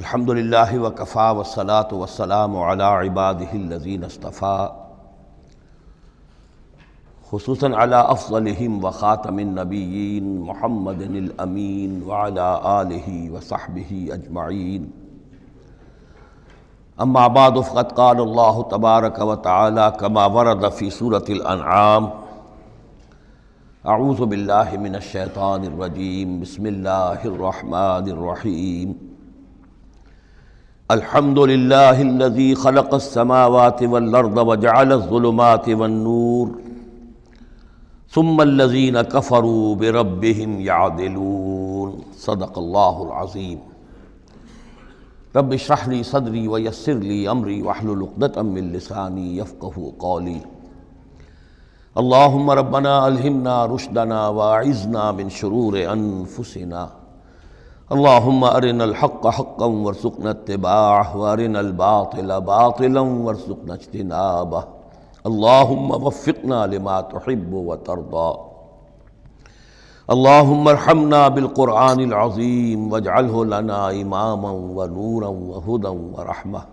الحمد للہ وکفیٰ والصلاة والسلام علی عبادہ الذین اصطفیٰ خصوصاً علی افضلہم وخاتم النبیین محمد الامین وعلی آلہ وصحبہ اجمعین اما بعد فقد قال اللہ تبارک وتعالی کما ورد فی سورة الانعام اعوذ باللہ من الشیطان الرجیم بسم اللہ الرحمن الرحیم الحمد للہ الذی خلق السماوات والارض وجعل الظلمات والنور ثم الذین کفروا بربهم یعدلون صدق اللہ العظیم رب اشرح لی صدری ویسر لی امری واحلل عقدۃ من لسانی یفقہوا قولی اللہم ربنا الہمنا رشدنا واعذنا من شرور انفسنا اللہم ارنا الحق حقا وارزقنا اتباعہ وارنا الباطل باطلا وارزقنا اجتنابہ اللہم وفقنا لما تحب وترضى اللہم ارحمنا بالقرآن العظیم واجعلہ لنا اماما ونورا وہدا ورحمہ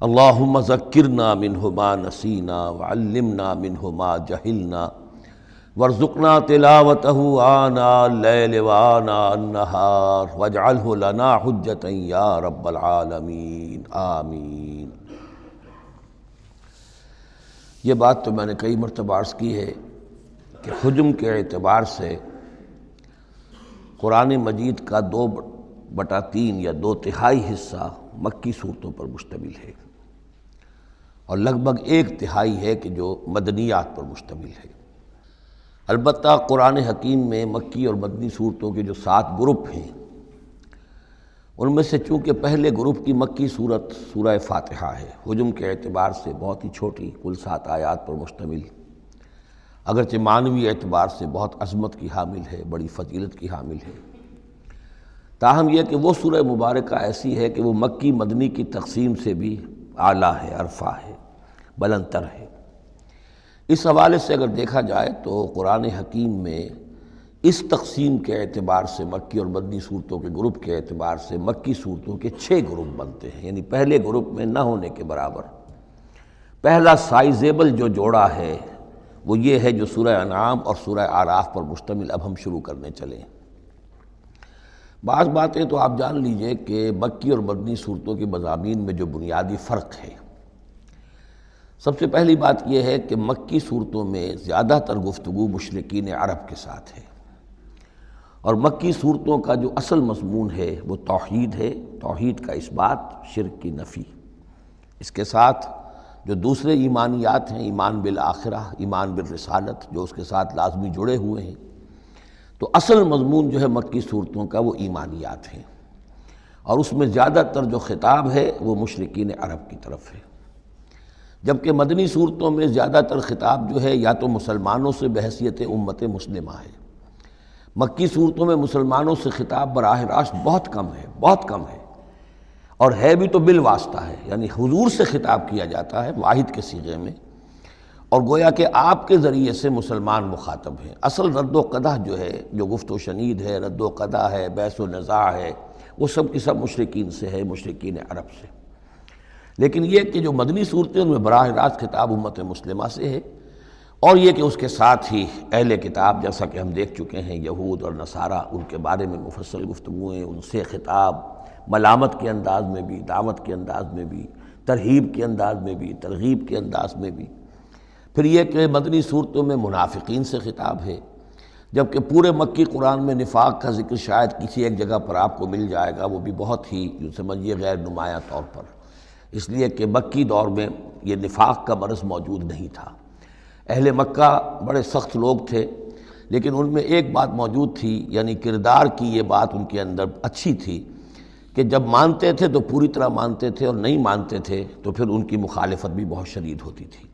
اللہم ذکرنا منہ ما نسینا وعلمنا منہ ما جہلنا وارزقنا تلاوتہ آناء اللیل وآناء النہار واجعلہ لنا حجتا یا رب العالمین آمین۔ یہ بات تو میں نے کئی مرتبہ عرض کی ہے کہ حجم کے اعتبار سے قرآن مجید کا 2/3 یا 2/3 حصہ مکی صورتوں پر مشتمل ہے اور لگ بھگ 1/3 ہے کہ جو مدنیات پر مشتمل ہے۔ البتہ قرآن حکیم میں مکی اور مدنی صورتوں کے جو 7 گروپ ہیں ان میں سے چونکہ پہلے گروپ کی مکی صورت سورہ فاتحہ ہے، حجم کے اعتبار سے بہت ہی چھوٹی، کل 7 آیات پر مشتمل، اگرچہ معنوی اعتبار سے بہت عظمت کی حامل ہے، بڑی فضیلت کی حامل ہے، تاہم یہ کہ وہ سورہ مبارکہ ایسی ہے کہ وہ مکی مدنی کی تقسیم سے بھی اعلیٰ ہے، ارفع ہے، بلندتر ہے۔ اس حوالے سے اگر دیکھا جائے تو قرآن حکیم میں اس تقسیم کے اعتبار سے مکی اور مدنی صورتوں کے گروپ کے اعتبار سے مکی صورتوں کے 6 گروپ بنتے ہیں، یعنی پہلے گروپ میں نہ ہونے کے برابر۔ پہلا سائزیبل جو جوڑا ہے وہ یہ ہے جو سورہ انعام اور سورہ اعراف پر مشتمل اب ہم شروع کرنے چلیں۔ بعض باتیں تو آپ جان لیجئے کہ مکی اور مدنی صورتوں کے مضامین میں جو بنیادی فرق ہے، سب سے پہلی بات یہ ہے کہ مکی صورتوں میں زیادہ تر گفتگو مشرکین عرب کے ساتھ ہے، اور مکی صورتوں کا جو اصل مضمون ہے وہ توحید ہے، توحید کا اثبات، شرک کی نفی۔ اس کے ساتھ جو دوسرے ایمانیات ہیں، ایمان بالآخرہ، ایمان بالرسالت، جو اس کے ساتھ لازمی جڑے ہوئے ہیں، تو اصل مضمون جو ہے مکی صورتوں کا وہ ایمانیات ہیں، اور اس میں زیادہ تر جو خطاب ہے وہ مشرکین عرب کی طرف ہے، جبکہ مدنی صورتوں میں زیادہ تر خطاب جو ہے یا تو مسلمانوں سے بحیثیت امت مسلمہ ہے۔ مکی صورتوں میں مسلمانوں سے خطاب براہ راست بہت کم ہے، بہت کم ہے، اور ہے بھی تو بالواسطہ ہے، یعنی حضور سے خطاب کیا جاتا ہے واحد کے صیغے میں، اور گویا کہ آپ کے ذریعے سے مسلمان مخاطب ہیں۔ اصل رد و قدح جو ہے، جو گفت و شنید ہے، رد و قدح ہے، بحث و نزاع ہے، وہ سب کی سب مشرکین سے ہے، مشرکین عرب سے۔ لیکن یہ کہ جو مدنی صورتیں ان میں براہ راست خطاب امت مسلمہ سے ہے، اور یہ کہ اس کے ساتھ ہی اہل کتاب، جیسا کہ ہم دیکھ چکے ہیں، یہود اور نصارہ، ان کے بارے میں مفصل گفتگویں، ان سے خطاب ملامت کے انداز میں بھی، دعوت کے انداز میں بھی، ترہیب کے انداز میں بھی، ترغیب کے انداز میں بھی۔ پھر یہ کہ مدنی صورتوں میں منافقین سے خطاب ہے، جبکہ پورے مکی قرآن میں نفاق کا ذکر شاید کسی ایک جگہ پر آپ کو مل جائے گا، وہ بھی بہت ہی جو سمجھیے غیر نمایاں طور پر، اس لیے کہ مکی دور میں یہ نفاق کا مرض موجود نہیں تھا۔ اہل مکہ بڑے سخت لوگ تھے، لیکن ان میں ایک بات موجود تھی، یعنی کردار کی یہ بات ان کے اندر اچھی تھی کہ جب مانتے تھے تو پوری طرح مانتے تھے، اور نہیں مانتے تھے تو پھر ان کی مخالفت بھی بہت شدید ہوتی تھی۔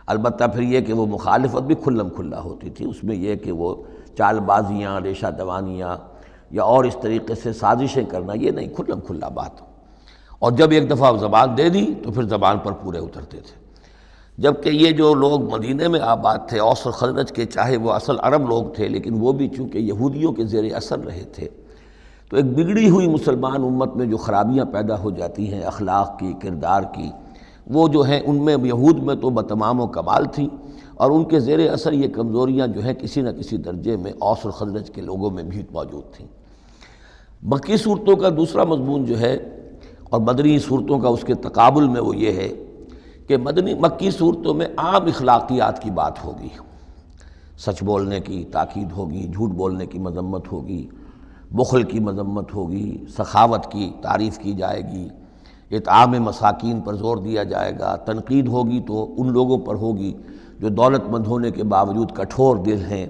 البتہ پھر یہ کہ وہ مخالفت بھی کھلم کھلا ہوتی تھی، اس میں یہ کہ وہ چال بازیاں، ریشہ دوانیاں یا اور اس طریقے سے سازشیں کرنا، یہ نہیں، کھلم کھلا بات، اور جب ایک دفعہ زبان دے دی تو پھر زبان پر پورے اترتے تھے۔ جبکہ یہ جو لوگ مدینے میں آباد تھے، اوس اور خزرج کے، چاہے وہ اصل عرب لوگ تھے، لیکن وہ بھی چونکہ یہودیوں کے زیر اثر رہے تھے، تو ایک بگڑی ہوئی مسلمان امت میں جو خرابیاں پیدا ہو جاتی ہیں اخلاق کی، کردار کی، وہ جو ہیں ان میں یہود میں تو بتمام و کمال تھیں، اور ان کے زیر اثر یہ کمزوریاں جو ہیں کسی نہ کسی درجے میں اوس اور خزرج کے لوگوں میں بھی موجود تھیں۔ مکی صورتوں کا دوسرا مضمون جو ہے اور مدنی صورتوں کا اس کے تقابل میں وہ یہ ہے کہ مکی صورتوں میں عام اخلاقیات کی بات ہوگی، سچ بولنے کی تاکید ہوگی، جھوٹ بولنے کی مذمت ہوگی، بخل کی مذمت ہوگی، سخاوت کی تعریف کی جائے گی، اطعام مساکین پر زور دیا جائے گا، تنقید ہوگی تو ان لوگوں پر ہوگی جو دولت مند ہونے کے باوجود کٹھور دل ہیں،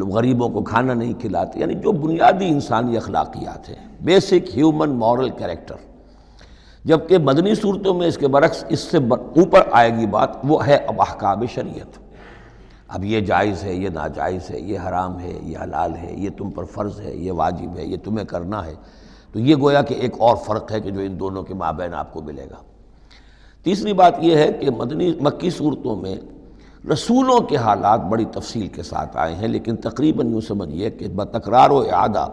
غریبوں کو کھانا نہیں کھلاتے، یعنی جو بنیادی انسانی اخلاقیات ہیں، بیسک ہیومن مورل کریکٹر۔ جبکہ مدنی صورتوں میں اس کے برعکس اس سے اوپر آئے گی بات، وہ ہے اب احکام شریعت۔ اب یہ جائز ہے، یہ ناجائز ہے، یہ حرام ہے، یہ حلال ہے، یہ تم پر فرض ہے، یہ واجب ہے، یہ تمہیں کرنا ہے۔ تو یہ گویا کہ ایک اور فرق ہے کہ جو ان دونوں کے مابین آپ کو ملے گا۔ تیسری بات یہ ہے کہ مکی صورتوں میں رسولوں کے حالات بڑی تفصیل کے ساتھ آئے ہیں، لیکن تقریباً یوں سمجھیے کہ بتکرار و اعادہ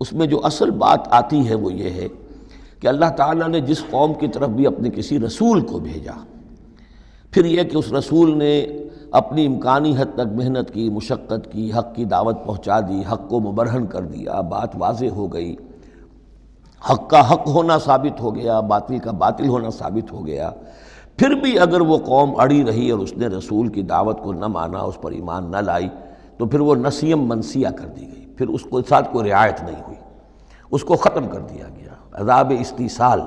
اس میں جو اصل بات آتی ہے وہ یہ ہے کہ اللہ تعالیٰ نے جس قوم کی طرف بھی اپنے کسی رسول کو بھیجا، پھر یہ کہ اس رسول نے اپنی امکانی حد تک محنت کی، مشقت کی، حق کی دعوت پہنچا دی، حق کو مبرہن کر دیا، بات واضح ہو گئی، حق کا حق ہونا ثابت ہو گیا، باطل کا باطل ہونا ثابت ہو گیا، پھر بھی اگر وہ قوم اڑی رہی اور اس نے رسول کی دعوت کو نہ مانا، اس پر ایمان نہ لائی، تو پھر وہ نسیم منسیہ کر دی گئی، پھر اس کے ساتھ کوئی رعایت نہیں ہوئی، اس کو ختم کر دیا گیا، عذاب استیصال،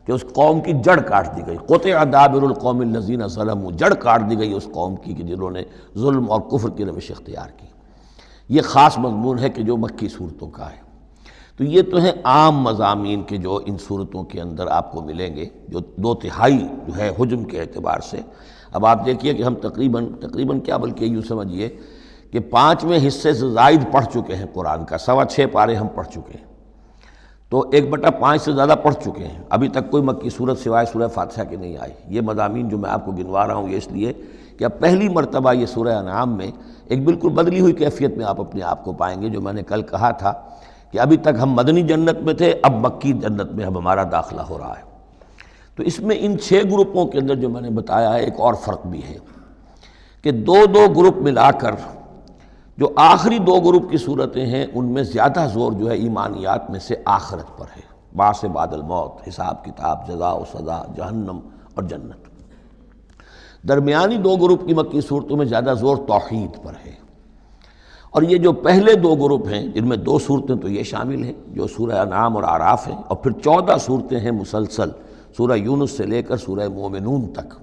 کہ اس قوم کی جڑ کاٹ دی گئی، قطع دابر القوم الذین ظلموا، جڑ کاٹ دی گئی اس قوم کی کہ جنہوں نے ظلم اور کفر کی روش اختیار کی۔ یہ خاص مضمون ہے کہ جو مکی صورتوں کا ہے۔ تو یہ تو ہیں عام مضامین کے جو ان صورتوں کے اندر آپ کو ملیں گے، جو 2/3 جو ہے حجم کے اعتبار سے۔ اب آپ دیکھیے کہ ہم تقریباً کیا بلکہ یوں سمجھیے کہ 5ویں حصے سے زائد پڑھ چکے ہیں قرآن کا، 6.25 پارے ہم پڑھ چکے ہیں، تو 1/5 سے زیادہ پڑھ چکے ہیں۔ ابھی تک کوئی مکی صورت سوائے سورہ فاتحہ کے نہیں آئی۔ یہ مضامین جو میں آپ کو گنوا رہا ہوں یہ اس لیے کہ اب پہلی مرتبہ یہ سورہ انعام میں ایک بالکل بدلی ہوئی کیفیت میں آپ اپنے آپ کو پائیں گے، جو میں نے کل کہا تھا کہ ابھی تک ہم مدنی جنت میں تھے، اب مکی جنت میں اب ہمارا داخلہ ہو رہا ہے۔ تو اس میں ان 6 گروپوں کے اندر جو میں نے بتایا ہے ایک اور فرق بھی ہے کہ 2 گروپ ملا کر جو آخری 2 گروپ کی صورتیں ہیں ان میں زیادہ زور جو ہے ایمانیات میں سے آخرت پر ہے، بعث بعد الموت، حساب کتاب، جزا و سزا، جہنم اور جنت۔ درمیانی 2 گروپ کی مکی صورتوں میں زیادہ زور توحید پر ہے، اور یہ جو پہلے 2 گروپ ہیں جن میں 2 صورتیں تو یہ شامل ہیں جو سورہ انعام اور اعراف ہیں، اور پھر 14 صورتیں ہیں مسلسل سورہ یونس سے لے کر سورہ مومنون تک۔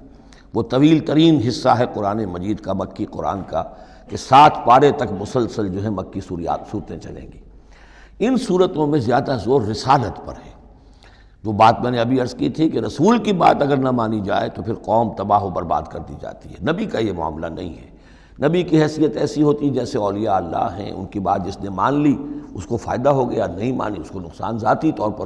وہ طویل ترین حصہ ہے قرآن مجید کا، مکی قرآن کا، کہ 7 پارے تک مسلسل جو ہے مکی صورتیں چلیں گی۔ ان صورتوں میں زیادہ زور رسالت پر ہے۔ جو بات میں نے ابھی عرض کی تھی کہ رسول کی بات اگر نہ مانی جائے تو پھر قوم تباہ و برباد کر دی جاتی ہے۔ نبی کا یہ معاملہ نہیں ہے، نبی کی حیثیت ایسی ہوتی جیسے اولیاء اللہ ہیں، ان کی بات جس نے مان لی اس کو فائدہ ہو گیا، نہیں مانی اس کو نقصان ذاتی طور پر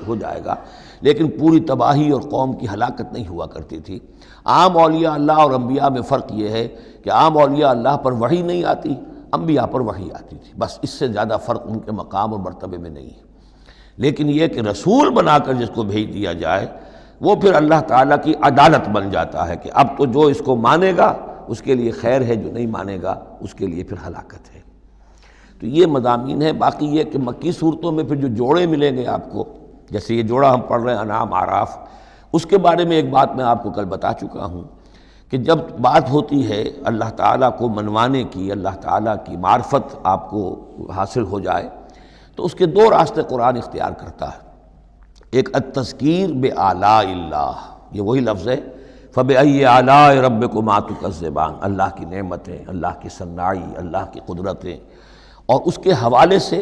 ہو جائے گا، لیکن پوری تباہی اور قوم کی ہلاکت نہیں ہوا کرتی تھی۔ عام اولیاء اللہ اور انبیاء میں فرق یہ ہے کہ عام اولیاء اللہ پر وحی نہیں آتی، انبیاء پر وحی آتی تھی، بس اس سے زیادہ فرق ان کے مقام اور مرتبے میں نہیں ہے۔ لیکن یہ کہ رسول بنا کر جس کو بھیج دیا جائے وہ پھر اللہ تعالیٰ کی عدالت بن جاتا ہے کہ اب تو جو اس کو مانے گا اس کے لیے خیر ہے، جو نہیں مانے گا اس کے لیے پھر ہلاکت ہے۔ تو یہ مضامین ہے۔ باقی یہ کہ مکی صورتوں میں پھر جو جوڑے ملیں گے آپ کو، جیسے یہ جوڑا ہم پڑھ رہے ہیں انعام اعراف، اس کے بارے میں ایک بات میں آپ کو کل بتا چکا ہوں کہ جب بات ہوتی ہے اللہ تعالیٰ کو منوانے کی، اللہ تعالیٰ کی معرفت آپ کو حاصل ہو جائے، تو اس کے 2 راستے قرآن اختیار کرتا ہے۔ ایک التذکیر بآلاء اللہ، یہ وہی لفظ ہے فَبِأَيِّ آلَاءِ رَبِّكُمَا تُكَذِّبَانِ، اللہ کی نعمتیں، اللہ کی صناعی، اللہ کی قدرتیں، اور اس کے حوالے سے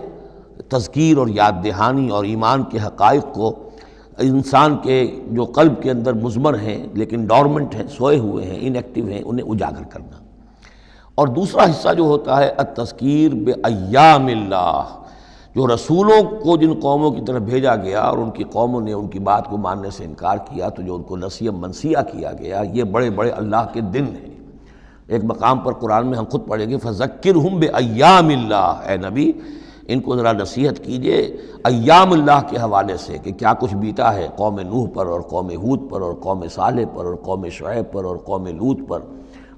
تذکیر اور یاد دہانی اور ایمان کے حقائق کو انسان کے جو قلب کے اندر مضمر ہیں لیکن ڈورمنٹ ہیں، سوئے ہوئے ہیں، ان ایکٹیو ہیں، انہیں اجاگر کرنا۔ اور دوسرا حصہ جو ہوتا ہے التذکیر بایام اللہ، جو رسولوں کو جن قوموں کی طرف بھیجا گیا اور ان کی قوموں نے ان کی بات کو ماننے سے انکار کیا تو جو ان کو نسیم منسیہ کیا گیا، یہ بڑے بڑے اللہ کے دن ہیں۔ ایک مقام پر قرآن میں ہم خود پڑھیں گے فَذَكِّرْهُمْ بِأَيَّامِ اللَّهِ، اے نبی ان کو ذرا نصیحت کیجئے ایام اللہ کے حوالے سے کہ کیا کچھ بیتا ہے قوم نوح پر اور قوم ہود پر اور قوم صالح پر اور قوم شعیب پر اور قوم لوط پر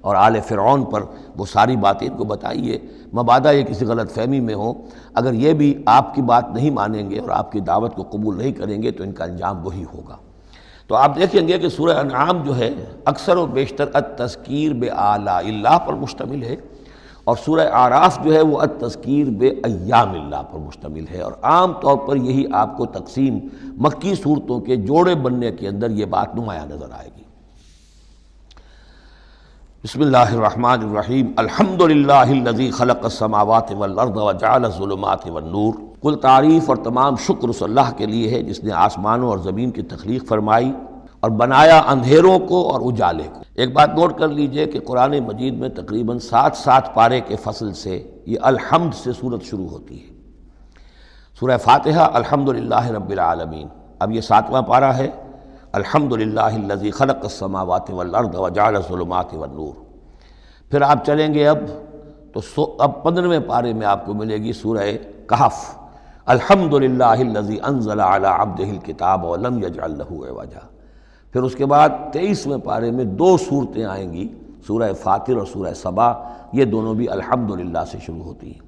اور آل فرعون پر، وہ ساری باتیں ان کو بتائیے، مبادا یہ کسی غلط فہمی میں ہو۔ اگر یہ بھی آپ کی بات نہیں مانیں گے اور آپ کی دعوت کو قبول نہیں کریں گے تو ان کا انجام وہی ہوگا۔ تو آپ دیکھیں گے کہ سورہ انعام جو ہے اکثر و بیشتر التذکیر بآلاء اللہ پر مشتمل ہے، اور سورہ اعراف جو ہے وہ التذکیر بایام اللہ پر مشتمل ہے، اور عام طور پر یہی آپ کو تقسیم مکی صورتوں کے جوڑے بننے کے اندر یہ بات نمایاں نظر آئے گی۔ بسم اللہ الرحمن الرحیم، الحمدللہ الذی خلق السماوات والارض وجعل الظلمات والنور۔ کل تعریف اور تمام شکر اس اللہ کے لیے ہے جس نے آسمانوں اور زمین کی تخلیق فرمائی اور بنایا اندھیروں کو اور اجالے کو۔ ایک بات نوٹ کر لیجئے کہ قرآن مجید میں تقریباً 7 پارے کے فصل سے یہ الحمد سے سورت شروع ہوتی ہے۔ سورہ فاتحہ الحمدللہ رب العالمین، اب یہ 7واں پارہ ہے، الحمدللہ الذی خلق السماوات والارض وجعل الظلمات والنور۔ پھر آپ چلیں گے اب 15ویں پارے میں آپ کو ملے گی سورہ کہف، الحمدللہ الذی انزل علی عبدہ الکتاب ولم یجعل لہ عوجا۔ پھر اس کے بعد 23ویں پارے میں 2 صورتیں آئیں گی، سورہ فاطر اور سورہ سبا، یہ دونوں بھی الحمدللہ سے شروع ہوتی ہیں،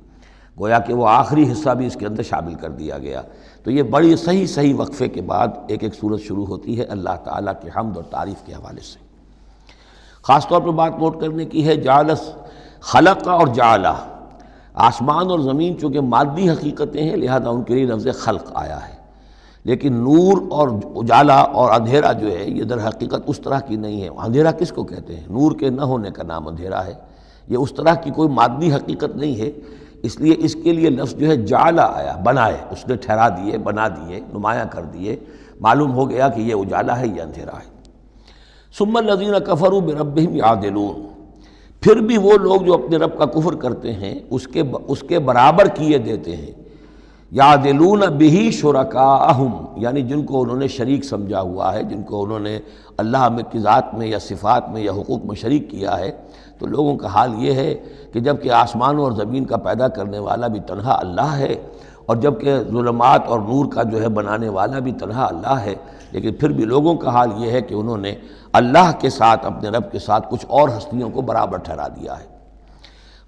گویا کہ وہ آخری حصہ بھی اس کے اندر شامل کر دیا گیا۔ تو یہ بڑی صحیح وقفے کے بعد ایک صورت شروع ہوتی ہے اللہ تعالیٰ کی حمد اور تعریف کے حوالے سے۔ خاص طور پر بات نوٹ کرنے کی ہے جعل، خلق اور جعلہ، آسمان اور زمین چونکہ مادی حقیقتیں ہیں لہذا ان کے لیے لفظ خلق آیا ہے، لیکن نور اور اجالا اور اندھیرا جو ہے یہ در حقیقت اس طرح کی نہیں ہے۔ اندھیرا کس کو کہتے ہیں؟ نور کے نہ ہونے کا نام اندھیرا ہے، یہ اس طرح کی کوئی مادی حقیقت نہیں ہے، اس لیے اس کے لیے لفظ جو ہے جعلہ آیا، بنائے، اس نے ٹھہرا دیے، بنا دیے، نمایاں کر دیے، معلوم ہو گیا کہ یہ اجالا ہے، یہ اندھیرا ہے۔ ثم الذین کفروا بربہم یعدلون، پھر بھی وہ لوگ جو اپنے رب کا کفر کرتے ہیں اس کے برابر کیے دیتے ہیں، یعدلون بہ شرکاءہم، یعنی جن کو انہوں نے شریک سمجھا ہوا ہے، جن کو انہوں نے اللہ کی ذات میں یا صفات میں یا حقوق میں شریک کیا ہے، تو لوگوں کا حال یہ ہے کہ جب کہ آسمانوں اور زمین کا پیدا کرنے والا بھی تنہا اللہ ہے، اور جب کہ ظلمات اور نور کا جو ہے بنانے والا بھی تنہا اللہ ہے، لیکن پھر بھی لوگوں کا حال یہ ہے کہ انہوں نے اللہ کے ساتھ، اپنے رب کے ساتھ کچھ اور ہستیوں کو برابر ٹھہرا دیا ہے۔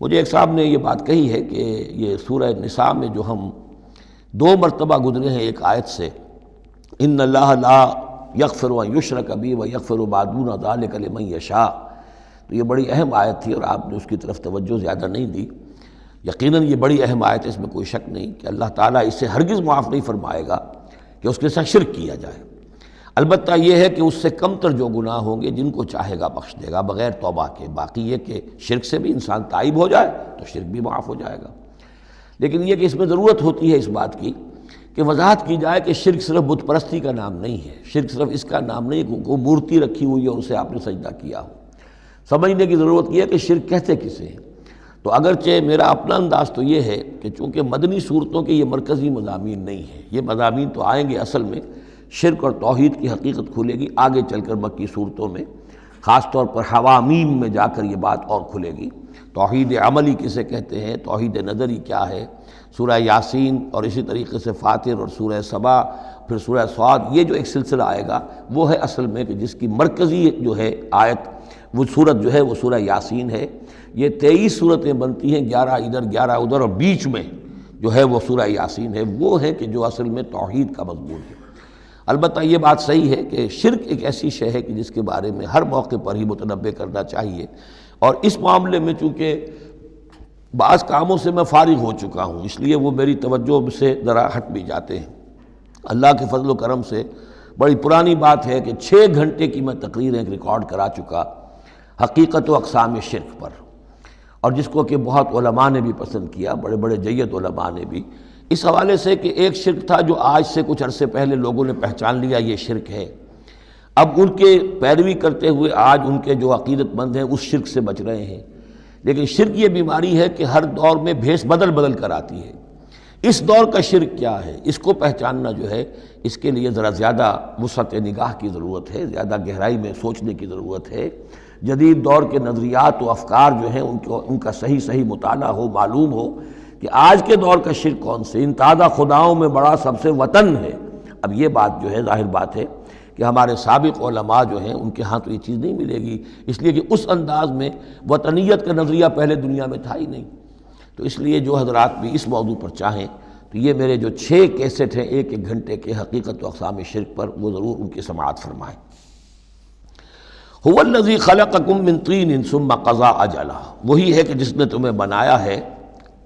مجھے ایک صاحب نے یہ بات کہی ہے کہ یہ سورہ نساء میں جو ہم 2 مرتبہ گزرے ہیں ایک آیت سے، ان اللہ لا یغفر ان یشرک بہ ویغفر ما دون ذلک لمن یشاء، تو یہ بڑی اہم آیت تھی اور آپ نے اس کی طرف توجہ زیادہ نہیں دی۔ یقیناً یہ بڑی اہم آیت ہے، اس میں کوئی شک نہیں کہ اللہ تعالیٰ اسے ہرگز معاف نہیں فرمائے گا کہ اس کے ساتھ شرک کیا جائے۔ البتہ یہ ہے کہ اس سے کم تر جو گناہ ہوں گے جن کو چاہے گا بخش دے گا بغیر توبہ کے، باقی یہ کہ شرک سے بھی انسان تائب ہو جائے تو شرک بھی معاف ہو جائے گا۔ لیکن یہ کہ اس میں ضرورت ہوتی ہے اس بات کی کہ وضاحت کی جائے کہ شرک صرف بت پرستی کا نام نہیں ہے، شرک صرف اس کا نام نہیں کہ کوئی مورتی رکھی ہوئی ہے اور اسے آپ نے سجدہ کیا ہو۔ سمجھنے کی ضرورت یہ ہے کہ شرک کہتے کسے ہیں۔ تو اگرچہ میرا اپنا انداز تو یہ ہے کہ چونکہ مدنی صورتوں کے یہ مرکزی مضامین نہیں ہیں، یہ مضامین تو آئیں گے، اصل میں شرک اور توحید کی حقیقت کھلے گی آگے چل کر مکی صورتوں میں، خاص طور پر حوامیم میں جا کر یہ بات اور کھلے گی۔ توحید عملی کسے کہتے ہیں، توحید نظری کیا ہے، سورہ یاسین اور اسی طریقے سے فاطر اور سورہ سبا، پھر سورہ صاد، یہ جو ایک سلسلہ آئے گا وہ ہے اصل میں کہ جس کی مرکزی جو ہے آیت، وہ صورت جو ہے وہ سورہ یاسین ہے۔ یہ 23 صورتیں بنتی ہیں، 11 ادھر 11 ادھر، اور بیچ میں جو ہے وہ سورہ یاسین ہے، وہ ہے کہ جو اصل میں توحید کا مضمون ہے۔ البتہ یہ بات صحیح ہے کہ شرک ایک ایسی شے ہے کہ جس کے بارے میں ہر موقع پر ہی متنبہ کرنا چاہیے، اور اس معاملے میں چونکہ بعض کاموں سے میں فارغ ہو چکا ہوں اس لیے وہ میری توجہ سے ذرا ہٹ بھی جاتے ہیں۔ اللہ کے فضل و کرم سے بڑی پرانی بات ہے کہ 6 گھنٹے کی میں تقریر ایک ریکارڈ کرا چکا حقیقت و اقسام شرک پر، اور جس کو کہ بہت علماء نے بھی پسند کیا، بڑے بڑے جید علماء نے بھی، اس حوالے سے کہ ایک شرک تھا جو آج سے کچھ عرصے پہلے لوگوں نے پہچان لیا یہ شرک ہے، اب ان کے پیروی کرتے ہوئے آج ان کے جو عقیدت مند ہیں اس شرک سے بچ رہے ہیں۔ لیکن شرک یہ بیماری ہے کہ ہر دور میں بھیس بدل بدل کر آتی ہے۔ اس دور کا شرک کیا ہے، اس کو پہچاننا جو ہے اس کے لیے ذرا زیادہ وسعت نگاہ کی ضرورت ہے، زیادہ گہرائی میں سوچنے کی ضرورت ہے۔ جدید دور کے نظریات و افکار جو ہیں ان کا صحیح مطالعہ ہو، معلوم ہو کہ کہ آج کے دور کا شرک کون سے، ان تازہ خداؤں میں بڑا سب سے وطن ہے۔ اب یہ بات جو ہے ظاہر بات ہے کہ ہمارے سابق علماء جو ہیں ان کے ہاں تو یہ چیز نہیں ملے گی، اس لیے کہ اس انداز میں وطنیت کا نظریہ پہلے دنیا میں تھا ہی نہیں۔ تو اس لیے جو حضرات بھی اس موضوع پر چاہیں تو یہ میرے جو 6 کیسٹ ہیں 1 گھنٹے کے حقیقت و اقسام شرک پر، وہ ضرور ان کی سماعت فرمائیں۔ هو الذی خلقکم من طین ثم قضى اجلا، وہی ہے کہ جس نے تمہیں بنایا ہے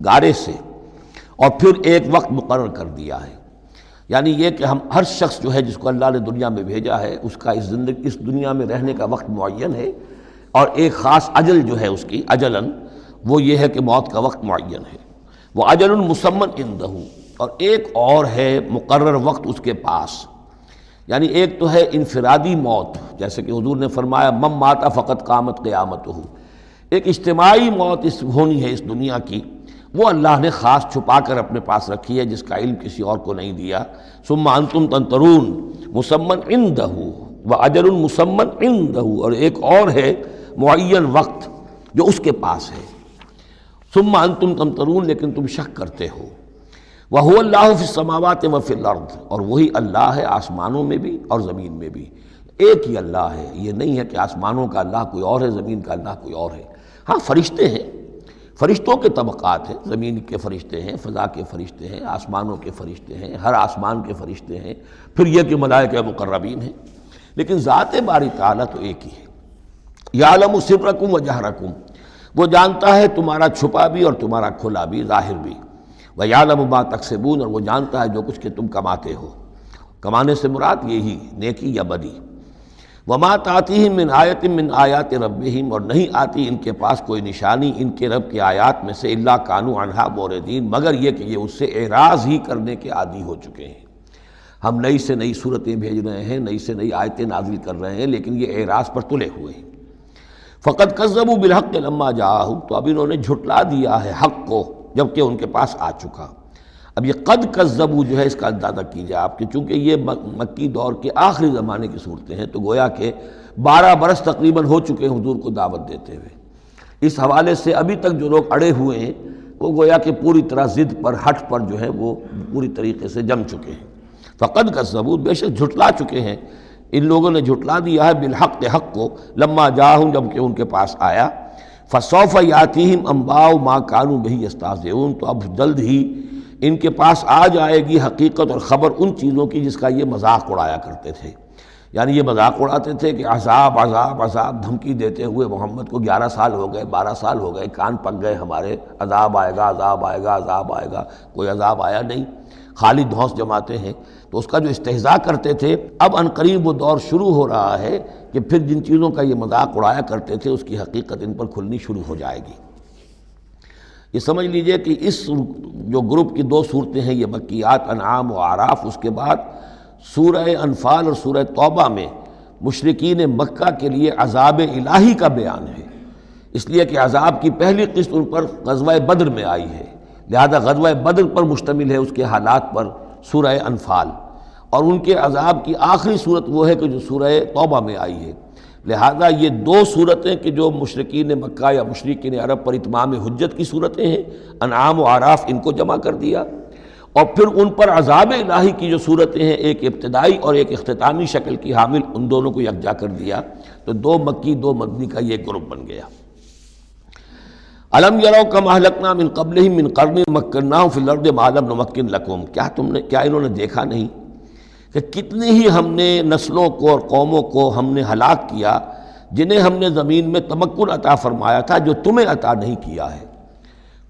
گارے سے اور پھر ایک وقت مقرر کر دیا ہے۔ یعنی یہ کہ ہم ہر شخص جو ہے جس کو اللہ نے دنیا میں بھیجا ہے اس کا اس دنیا میں رہنے کا وقت معین ہے، اور ایک خاص اجل جو ہے اس کی اجلاً وہ یہ ہے کہ موت کا وقت معین ہے۔ وہ اجل مسمن عندہ، اور ایک اور ہے مقرر وقت اس کے پاس۔ یعنی ایک تو ہے انفرادی موت، جیسے کہ حضور نے فرمایا من مات فقط قامت قیامتہ، ایک اجتماعی موت ہونی ہے اس دنیا کی، وہ اللہ نے خاص چھپا کر اپنے پاس رکھی ہے، جس کا علم کسی اور کو نہیں دیا۔ ثم انتم تنطرون مسمن عندہ واجل مسمن عندہ، اور ایک اور ہے معین وقت جو اس کے پاس ہے۔ ثم انتم تنطرون، لیکن تم شک کرتے ہو۔ وَهُوَ اللَّهُ فِي السَّمَاوَاتِ وَفِي الْأَرْضِ، اور وہی اللہ ہے آسمانوں میں بھی اور زمین میں بھی، ایک ہی اللہ ہے۔ یہ نہیں ہے کہ آسمانوں کا اللہ کوئی اور ہے، زمین کا اللہ کوئی اور ہے۔ ہاں فرشتے ہیں، فرشتوں کے طبقات ہیں، زمین کے فرشتے ہیں، فضا کے فرشتے ہیں، آسمانوں کے فرشتے ہیں، ہر آسمان کے فرشتے ہیں، پھر یہ کہ ملائکہ مقربین ہیں، لیکن ذات باری تعالیٰ تو ایک ہی ہے۔ یعلم سرکم وجہرکم، وہ جانتا ہے تمہارا چھپا بھی اور تمہارا کھلا بھی، ظاہر بھی۔ وَيَعْلَمُ مَا تَكْسِبُونَ، اور وہ جانتا ہے جو کچھ کہ تم کماتے ہو۔ کمانے سے مراد یہی نیکی یا بدی۔ وَمَا تَأْتِيهِم مِّنْ آیَةٍ مِّنْ آیَاتِ رَبِّهِمْ، اور نہیں آتی ان کے پاس کوئی نشانی ان کے رب کی آیات میں سے، إِلَّا كَانُوا عَنْهَا مُعْرِضِينَ، مگر یہ کہ یہ اس سے اعراض ہی کرنے کے عادی ہو چکے ہیں۔ ہم نئی سے نئی صورتیں بھیج رہے ہیں، نئی سے نئی آیتیں نازل کر رہے ہیں، لیکن یہ اعراض پر تلے ہوئے ہیں۔ فَقَدْ كَذَّبُوا بِالْحَقِّ لَمَّا جَاءَهُمْ، تو اب انہوں نے جھٹلا دیا ہے حق کو جبکہ ان کے پاس آ چکا۔ اب یہ قد کذبوا جو ہے اس کا اندازہ کیجئے آپ کہ چونکہ یہ مکی دور کے آخری زمانے کی صورتیں ہیں، تو گویا کہ 12 برس تقریباً ہو چکے ہیں حضور کو دعوت دیتے ہوئے۔ اس حوالے سے ابھی تک جو لوگ اڑے ہوئے ہیں وہ گویا کہ پوری طرح ضد پر ہٹ پر جو ہے وہ پوری طریقے سے جم چکے ہیں۔ فقد کذبوا، بے شک جھٹلا چکے ہیں، ان لوگوں نے جھٹلا دیا ہے بالحق حق کو، لما جاءہم جب کہ ان کے پاس آیا، فسوف یاتیہم انباء ما کانوا بہ یستہزئون، تو اب جلد ہی ان کے پاس آ جائے گی حقیقت اور خبر ان چیزوں کی جس کا یہ مذاق اڑایا کرتے تھے۔ یعنی یہ مذاق اڑاتے تھے کہ عذاب عذاب عذاب دھمکی دیتے ہوئے محمد کو 11 سال ہو گئے، 12 سال ہو گئے، کان پک گئے ہمارے، عذاب آئے گا عذاب آئے گا عذاب آئے گا، کوئی عذاب آیا نہیں، خالی دھونس جماتے ہیں۔ تو اس کا جو استہزاء کرتے تھے، اب عنقریب وہ دور شروع ہو رہا ہے کہ پھر جن چیزوں کا یہ مذاق اڑایا کرتے تھے اس کی حقیقت ان پر کھلنی شروع ہو جائے گی۔ یہ سمجھ لیجئے کہ اس جو گروپ کی 2 صورتیں ہیں، یہ مکیات انعام و اعراف، اس کے بعد سورہ انفال اور سورہ توبہ میں مشرکین مکہ کے لیے عذاب الہی کا بیان ہے، اس لیے کہ عذاب کی پہلی قسط ان پر غزوہ بدر میں آئی ہے، لہذا غزوہ بدر پر مشتمل ہے اس کے حالات پر سورہ انفال، اور ان کے عذاب کی آخری صورت وہ ہے کہ جو سورہ توبہ میں آئی ہے۔ لہذا یہ 2 صورتیں کہ جو مشرکین مکہ یا مشرکین عرب پر اتمام حجت کی صورتیں ہیں، انعام و اعراف، ان کو جمع کر دیا، اور پھر ان پر عذاب الہی کی جو صورتیں ہیں، ایک ابتدائی اور ایک اختتامی شکل کی حامل، ان دونوں کو یکجا کر دیا، تو 2 مکی 2 مدنی کا یہ گروپ بن گیا۔ الم یروا کم اہلکنا من قبلہم من قرن مکناہم فی الارض ما لم نمکن لکم، کیا انہوں نے دیکھا نہیں کہ کتنی ہی ہم نے نسلوں کو اور قوموں کو ہم نے ہلاک کیا جنہیں ہم نے زمین میں تمکن عطا فرمایا تھا جو تمہیں عطا نہیں کیا ہے۔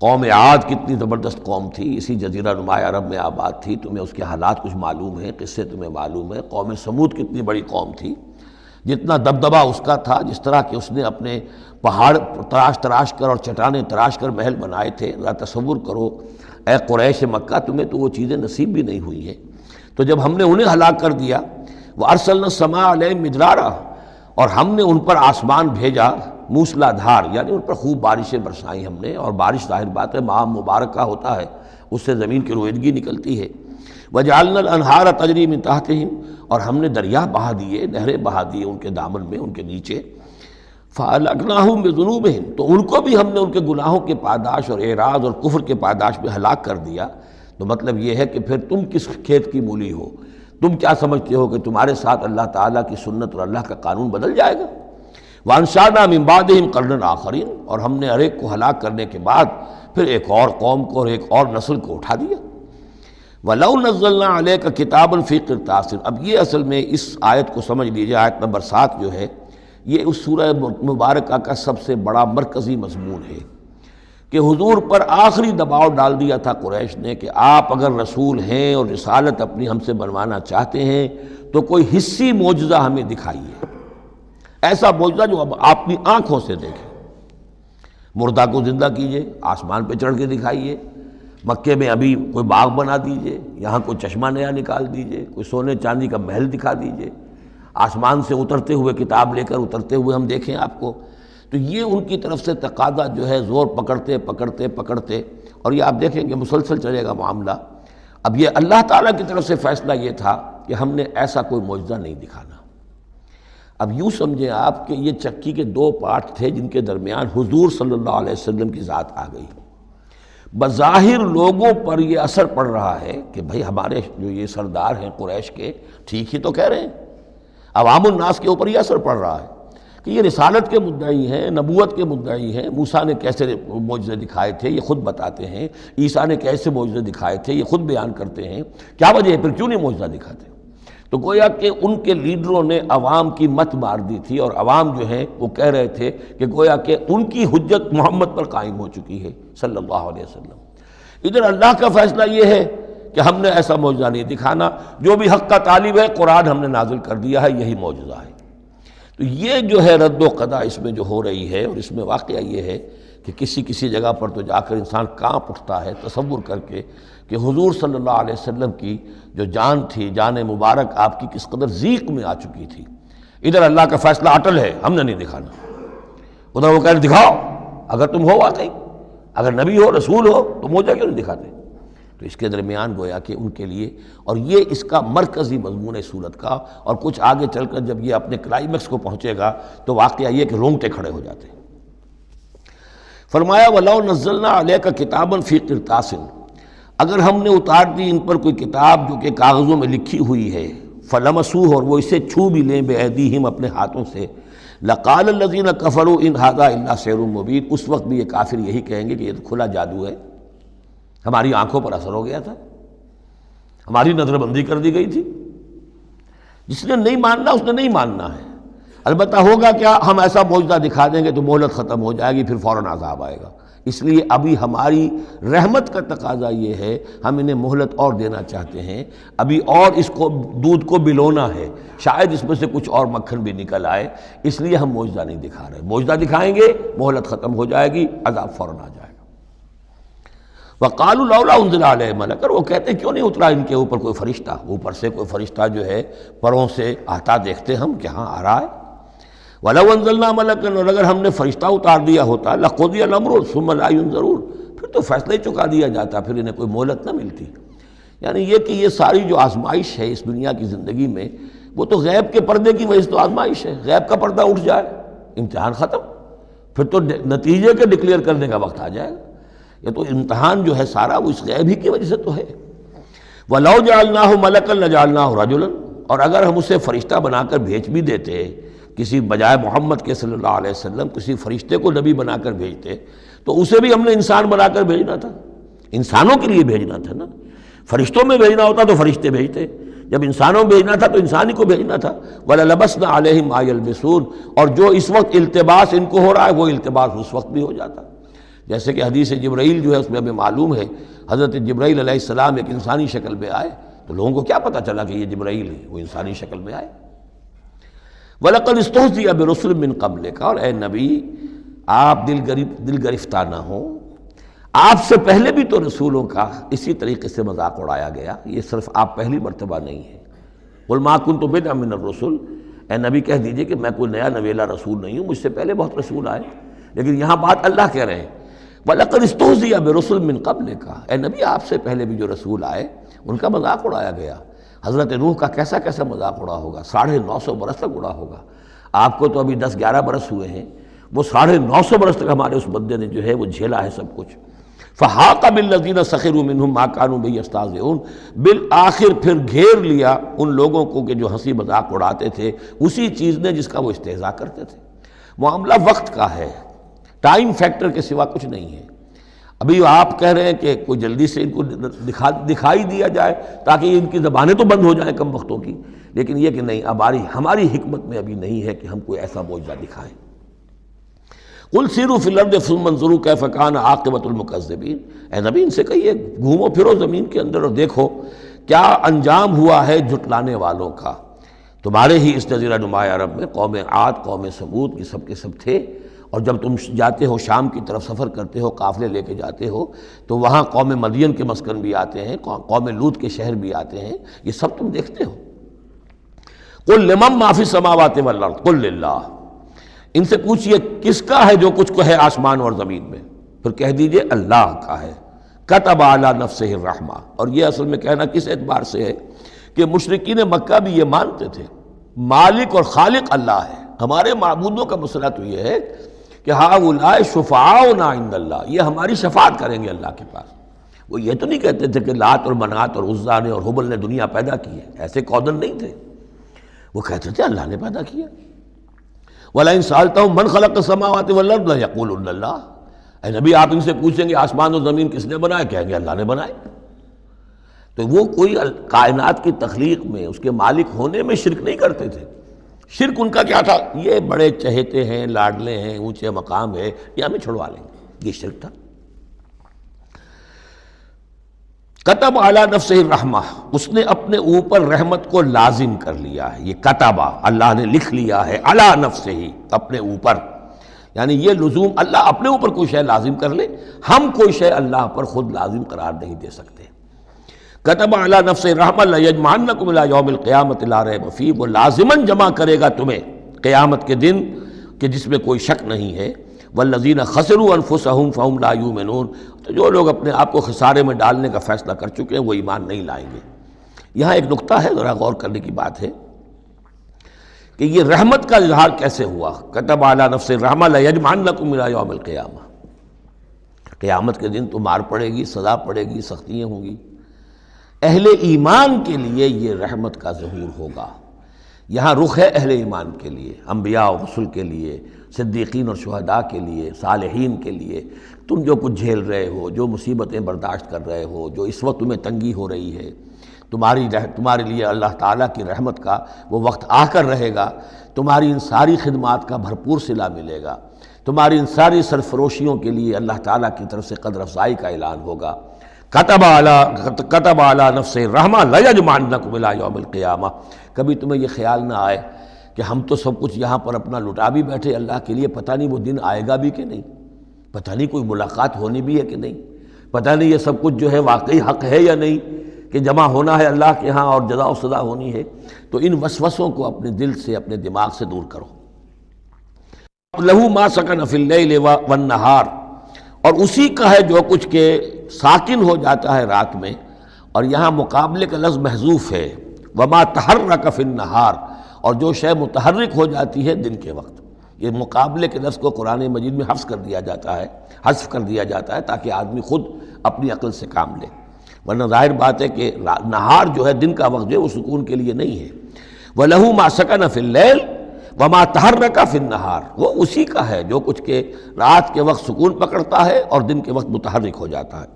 قوم عاد کتنی زبردست قوم تھی، اسی جزیرہ نماء عرب میں آباد تھی، تمہیں اس کے حالات کچھ معلوم ہیں، قصے تمہیں معلوم ہیں۔ قوم سمود کتنی بڑی قوم تھی، جتنا دبدبہ اس کا تھا، جس طرح کہ اس نے اپنے پہاڑ تراش کر اور چٹانیں تراش کر محل بنائے تھے، ذرا تصور کرو اے قریش مکہ، تمہیں تو وہ چیزیں نصیب بھی نہیں ہوئی ہیں۔ تو جب ہم نے انہیں ہلاک کر دیا، وَأَرْسَلْنَا السَّمَاءَ عَلَيْهِم مِدْرَارًا، اور ہم نے ان پر آسمان بھیجا موسلا دھار، یعنی ان پر خوب بارشیں برسائیں ہم نے، اور بارش ظاہر بات ہے ماہ مبارک کا ہوتا ہے، اس سے زمین کی رویدگی نکلتی ہے۔ وَجَعَلْنَا الْأَنْهَارَ تَجْرِي مِن تَحْتِهِمْ، اور ہم نے دریا بہا دیے، نہریں بہا دیے ان کے دامن میں، ان کے نیچے۔ فَأَهْلَكْنَاهُمْ بِذُنُوبِهِمْ، تو ان کو بھی ہم نے ان کے گناہوں کے پاداش اور اعراض اور کفر کے پاداش میں ہلاک کر دیا۔ تو مطلب یہ ہے کہ پھر تم کس کھیت کی مولی ہو؟ تم کیا سمجھتے ہو کہ تمہارے ساتھ اللہ تعالیٰ کی سنت اور اللہ کا قانون بدل جائے گا؟ وَأَنشَأْنَا مِن بَعْدِهِمْ قَرْنًا آخَرِينَ، اور ہم نے ہر ایک کو ہلاک کرنے کے بعد پھر ایک اور قوم کو اور ایک اور نسل کو اٹھا دیا۔ وَلَوْ نَزَّلْنَا عَلَيْكَ كِتَابًا فِي قِرْطَاسٍ، اب یہ اصل میں اس آیت کو سمجھ لیجیے، آیت نمبر 7 جو ہے یہ اس سورہ مبارکہ کا سب سے بڑا مرکزی مضمون ہے کہ حضور پر آخری دباؤ ڈال دیا تھا قریش نے کہ آپ اگر رسول ہیں اور رسالت اپنی ہم سے بنوانا چاہتے ہیں تو کوئی حصی معجزہ ہمیں دکھائیے، ایسا معجزہ جو اب آپ اپنی آنکھوں سے دیکھیں۔ مردہ کو زندہ کیجئے، آسمان پہ چڑھ کے دکھائیے، مکے میں ابھی کوئی باغ بنا دیجئے، یہاں کوئی چشمہ نیا نکال دیجئے، کوئی سونے چاندی کا محل دکھا دیجئے، آسمان سے اترتے ہوئے کتاب لے کر اترتے ہوئے ہم دیکھیں آپ کو۔ تو یہ ان کی طرف سے تقاضا جو ہے زور پکڑتے پکڑتے پکڑتے، اور یہ آپ دیکھیں کہ مسلسل چلے گا معاملہ۔ اب یہ اللہ تعالیٰ کی طرف سے فیصلہ یہ تھا کہ ہم نے ایسا کوئی معجزہ نہیں دکھانا۔ اب یوں سمجھیں آپ کہ یہ چکی کے 2 پارٹ تھے جن کے درمیان حضور صلی اللہ علیہ وسلم کی ذات آ گئی۔ بظاہر لوگوں پر یہ اثر پڑ رہا ہے کہ بھئی ہمارے جو یہ سردار ہیں قریش کے ٹھیک ہی تو کہہ رہے ہیں، عوام الناس کے اوپر یہ اثر پڑ رہا ہے کہ یہ رسالت کے مدعی ہیں، نبوت کے مدعی ہیں۔ موسیٰ نے کیسے معجزے دکھائے تھے یہ خود بتاتے ہیں، عیسیٰ نے کیسے معجزے دکھائے تھے یہ خود بیان کرتے ہیں، کیا وجہ ہے پھر کیوں نہیں معجزہ دکھاتے؟ تو گویا کہ ان کے لیڈروں نے عوام کی مت مار دی تھی، اور عوام جو ہیں وہ کہہ رہے تھے کہ گویا کہ ان کی حجت محمد پر قائم ہو چکی ہے صلی اللہ علیہ وسلم۔ ادھر اللہ کا فیصلہ یہ ہے کہ ہم نے ایسا معجزہ نہیں دکھانا، جو بھی حق کا طالب ہے قرآن ہم نے نازل کر دیا ہے، یہی معجزہ ہے۔ تو یہ جو ہے رد و قضا اس میں جو ہو رہی ہے، اور اس میں واقعہ یہ ہے کہ کسی جگہ پر تو جا کر انسان کانپ اٹھتا ہے تصور کر کے کہ حضور صلی اللہ علیہ وسلم کی جو جان تھی، جان مبارک آپ کی کس قدر ضیق میں آ چکی تھی۔ ادھر اللہ کا فیصلہ اٹل ہے، ہم نے نہیں دکھانا، ادھر وہ کہہ رہے دکھاؤ، اگر تم ہو واقعی، اگر نبی ہو رسول ہو تو معجزہ کیوں نہیں دکھاتے؟ تو اس کے درمیان گویا کہ ان کے لیے، اور یہ اس کا مرکزی مضمون ہے صورت کا، اور کچھ آگے چل کر جب یہ اپنے کلائمیکس کو پہنچے گا تو واقعہ یہ کہ رونگٹے کھڑے ہو جاتے ہیں۔ فرمایا وَلَوْ نَزَّلْنَا عَلَيْكَ كِتَابًا فِي قِرْطَاسٍ، اگر ہم نے اتار دی ان پر کوئی کتاب جو کہ کاغذوں میں لکھی ہوئی ہے، فَلَمَسُوهُ، اور وہ اسے چھو بھی لیں بِأَيْدِيهِمْ اپنے ہاتھوں سے، لَقَالَ الَّذِينَ كَفَرُوا إِنْ هَذَا إِلَّا سِحْرٌ مُبِينٌ، اس وقت بھی یہ کافر یہی کہیں گے کہ یہ تو کھلا جادو ہے، ہماری آنکھوں پر اثر ہو گیا تھا، ہماری نظر بندی کر دی گئی تھی۔ جس نے نہیں ماننا اس نے نہیں ماننا ہے، البتہ ہوگا کیا، ہم ایسا معجزہ دکھا دیں گے تو مہلت ختم ہو جائے گی، پھر فوراً عذاب آئے گا۔ اس لیے ابھی ہماری رحمت کا تقاضا یہ ہے، ہم انہیں مہلت اور دینا چاہتے ہیں، ابھی اور اس کو دودھ کو بلونا ہے، شاید اس میں سے کچھ اور مکھن بھی نکل آئے، اس لیے ہم معجزہ نہیں دکھا رہے۔ معجزہ دکھائیں گے مہلت ختم ہو جائے گی، عذاب فوراً آ جائے گا۔ وَقَالُوا لَوْلَا أُنزِلَ عَلَيْهِ مَلَكٌ، اور وہ کہتے ہیں کیوں نہیں اترا ان کے اوپر کوئی فرشتہ، اوپر سے کوئی فرشتہ جو ہے پروں سے آتا دیکھتے ہم کہ ہاں آ رہا ہے۔ وَلَوْ أَنزَلْنَا مَلَكًا، اور اگر ہم نے فرشتہ اتار دیا ہوتا، لَقُضِيَ الْأَمْرُ ثُمَّ لَا يُنظَرُونَ، پھر تو فیصلہ ہی چکا دیا جاتا، پھر انہیں کوئی مہلت نہ ملتی۔ یعنی یہ کہ یہ ساری جو آزمائش ہے اس دنیا کی زندگی میں، وہ تو غیب کے پردے کی وجہ سے تو آزمائش ہے، غیب کا پردہ اٹھ جائے امتحان ختم، پھر تو نتیجے کے ڈکلیئر کرنے کا وقت آ جائے گا۔ یہ تو امتحان جو ہے سارا وہ اس غیب ہی کی وجہ سے تو ہے۔ وَلَوْ جَعَلْنَاهُ مَلَكًا لَجَعَلْنَاهُ رَجُلًا، اور اگر ہم اسے فرشتہ بنا کر بھیج بھی دیتے، کسی بجائے محمد کے صلی اللہ علیہ وسلم کسی فرشتے کو نبی بنا کر بھیجتے، تو اسے بھی ہم نے انسان بنا کر بھیجنا تھا، انسانوں کے لیے بھیجنا تھا نا۔ فرشتوں میں بھیجنا ہوتا تو فرشتے بھیجتے، جب انسانوں میں بھیجنا تھا تو انسانی کو بھیجنا تھا۔ وَلَلَبَسْنَا عَلَيْهِمْ مَا يَلْبِسُونَ، اور جو اس وقت التباس ان کو ہو رہا ہے وہ التباس اس وقت بھی ہو جاتا۔ جیسے کہ حدیث جبرائیل جو ہے اس میں ہمیں معلوم ہے، حضرت جبرائیل علیہ السلام ایک انسانی شکل میں آئے تو لوگوں کو کیا پتہ چلا کہ یہ جبرائیل ہے، وہ انسانی شکل میں آئے۔ وَلَقَدِ اسْتُهْزِئَ بِرُسُلٍ مِّن قَبْلِكَ، اور اے نبی آپ دل گرفتہ نہ ہوں، آپ سے پہلے بھی تو رسولوں کا اسی طریقے سے مذاق اڑایا گیا، یہ صرف آپ پہلی مرتبہ نہیں ہے۔ قُلْ مَا كُنْتُ بِدْعًا مِّنَ الرُّسُلِ، اے نبی کہہ دیجئے کہ میں کوئی نیا نویلا رسول نہیں ہوں، مجھ سے پہلے بہت رسول آئے، لیکن یہاں بات اللہ کہہ رہے ہیں وَلَقَدِ اسْتُهْزِئَ بِرُسُلٍ مِّن قَبْلِكَ، اے نبی آپ سے پہلے بھی جو رسول آئے ان کا مذاق اڑایا گیا۔ حضرت نوح کا کیسا مذاق اڑا ہوگا، 950 برس تک اڑا ہوگا۔ آپ کو تو ابھی 10-11 برس ہوئے ہیں، وہ 950 برس تک ہمارے اس بندے نے جو ہے وہ جھیلا ہے سب کچھ۔ فحاق بالذین سخروا منہم ما کانوا بہ یستہزئون، بالآخر پھر گھیر لیا ان لوگوں کو کہ جو ہنسی مذاق اڑاتے تھے اسی چیز نے جس کا وہ استہزاء کرتے تھے۔ معاملہ وقت کا ہے، ٹائم فیکٹر کے سوا کچھ نہیں ہے۔ ابھی آپ کہہ رہے ہیں کہ کوئی جلدی سے ان کو دکھائی دیا جائے تاکہ ان کی زبانیں تو بند ہو جائیں کم وقتوں کی، لیکن یہ کہ نہیں، اب ہماری حکمت میں ابھی نہیں ہے کہ ہم کوئی ایسا معجزہ دکھائیں۔ قل سیروا فی الارض ثم انظروا کیف کان عاقبۃ المکذبین، اے نبی ان سے کہیے گھومو پھرو زمین کے اندر اور دیکھو کیا انجام ہوا ہے جھٹلانے والوں کا۔ تمہارے ہی اس جزیرہ نما عرب میں قوم عاد، قوم ثمود یہ سب کے سب تھے، اور جب تم جاتے ہو شام کی طرف سفر کرتے ہو، قافلے لے کے جاتے ہو، تو وہاں قوم مدین کے مسکن بھی آتے ہیں، قوم لوط کے شہر بھی آتے ہیں، یہ سب تم دیکھتے ہو۔ قل لمن ما فی السماوات والارض قل للہ، ان سے پوچھئے کس کا ہے جو کچھ کو ہے آسمان اور زمین میں، پھر کہہ دیجئے اللہ کا ہے۔ کتب علی نفسہ الرحمہ، اور یہ اصل میں کہنا کس اعتبار سے ہے کہ مشرکین مکہ بھی یہ مانتے تھے مالک اور خالق اللہ ہے۔ ہمارے معبودوں کا مسئلہ تو یہ ہے کہ ہؤلاء شفعاؤنا عند اللہ، یہ ہماری شفاعت کریں گے اللہ کے پاس۔ وہ یہ تو نہیں کہتے تھے کہ لات اور منات اور عزا نے اور حبل نے دنیا پیدا کی ہے، ایسے کودن نہیں تھے، وہ کہتے تھے اللہ نے پیدا کیا۔ وَلَئِن سَأَلْتَهُم مَّنْ خَلَقَ السَّمَاوَاتِ وَالْأَرْضَ لَيَقُولُنَّ اللَّهُ، اے نبی آپ ان سے پوچھیں گے آسمان اور زمین کس نے بنائے، کہیں گے اللہ نے بنائے۔ تو وہ کوئی کائنات کی تخلیق میں اس کے مالک ہونے میں شرک نہیں کرتے تھے۔ شرک ان کا کیا تھا، یہ بڑے چہیتے ہیں، لاڈلے ہیں، اونچے مقام ہے، یہ ہمیں چھڑوا لیں گے، یہ شرک تھا۔ کتب علی نفسہ الرحمہ، اس نے اپنے اوپر رحمت کو لازم کر لیا ہے، یہ کتبہ اللہ نے لکھ لیا ہے، علی نفسہ ہی اپنے اوپر، یعنی یہ لزوم اللہ اپنے اوپر کوئی شے لازم کر لے، ہم کوئی شے اللہ پر خود لازم قرار نہیں دے سکتے۔ کتب علی نفسہ الرحمہ لیجمعنکم الی یوم القیامۃ لا ریب فیہ، وہ لازماً جمع کرے گا تمہیں قیامت کے دن کہ جس میں کوئی شک نہیں ہے۔ والذین خسروا انفسہم فہم لا یؤمنون، تو جو لوگ اپنے آپ کو خسارے میں ڈالنے کا فیصلہ کر چکے ہیں وہ ایمان نہیں لائیں گے۔ یہاں ایک نقطہ ہے، ذرا غور کرنے کی بات ہے کہ یہ رحمت کا اظہار کیسے ہوا۔ کتب علی نفسہ الرحمہ لیجمعنکم الی یوم القیامہ، قیامت کے دن تو مار پڑے گی، سزا پڑے گی، سختیاں ہوں گی۔ اہل ایمان کے لیے یہ رحمت کا ظہور ہوگا، یہاں رخ ہے اہل ایمان کے لیے، انبیاء و رسل کے لیے، صدیقین اور شہداء کے لیے، صالحین کے لیے۔ تم جو کچھ جھیل رہے ہو، جو مصیبتیں برداشت کر رہے ہو، جو اس وقت تمہیں تنگی ہو رہی ہے، تمہارے لیے اللہ تعالیٰ کی رحمت کا وہ وقت آ کر رہے گا، تمہاری ان ساری خدمات کا بھرپور صلہ ملے گا، تمہاری ان ساری سرفروشیوں کے لیے اللہ تعالیٰ کی طرف سے قدر افزائی کا اعلان ہوگا۔ کتب علی نفسہ الرحمہ لیجمعنکم الی یوم القیامہ۔ کبھی تمہیں یہ خیال نہ آئے کہ ہم تو سب کچھ یہاں پر اپنا لٹا بھی بیٹھے اللہ کے لیے، پتہ نہیں وہ دن آئے گا بھی کہ نہیں، پتہ نہیں کوئی ملاقات ہونی بھی ہے کہ نہیں، پتہ نہیں یہ سب کچھ جو ہے واقعی حق ہے یا نہیں کہ جمع ہونا ہے اللہ کے ہاں اور جزا و سزا ہونی ہے۔ تو ان وسوسوں کو اپنے دل سے، اپنے دماغ سے دور کرو۔ لہ ما سکن فی اللیل والنہار، اور اسی کا ہے جو کچھ کہ ساکن ہو جاتا ہے رات میں، اور یہاں مقابلے کا لفظ محذوف ہے، وما تحرک فی النہار، اور جو شے متحرک ہو جاتی ہے دن کے وقت۔ یہ مقابلے کے لفظ کو قرآن مجید میں حذف کر دیا جاتا ہے تاکہ آدمی خود اپنی عقل سے کام لے، ورنہ ظاہر بات ہے کہ نہار جو ہے دن کا وقت جو ہے وہ سکون کے لیے نہیں ہے۔ وَلَهُ مَا سَكَنَ فِي اللَّيْلِ وَمَا تَحَرَّكَ فِي النَّهَارِ، وہ اسی کا ہے جو کچھ کہ رات کے وقت سکون پکڑتا ہے اور دن کے وقت متحرک ہو جاتا ہے۔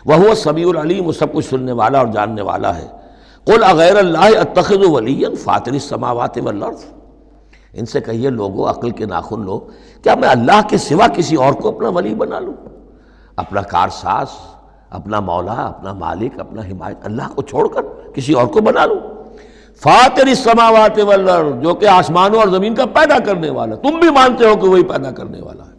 وَهُوَ السَّمِيعُ الْعَلِيمُ، وہ سب کچھ سننے والا اور جاننے والا ہے۔ قُلْ أَغَيْرَ اللَّهِ أَتَّخِذُ وَلِيًّا فَاطِرِ السَّمَاوَاتِ وَالْأَرْضِ، ان سے کہیے لوگو، عقل کے ناخن لو، کیا میں اللہ کے سوا کسی اور کو اپنا ولی بنا لوں، اپنا کارساز، اپنا مولا، اپنا مالک، اپنا حمایت، اللہ کو چھوڑ کر کسی اور کو بنا لوں؟ فاطر السماوات والارض، جو کہ آسمانوں اور زمین کا پیدا کرنے والا، تم بھی مانتے ہو کہ وہی پیدا کرنے والا ہے،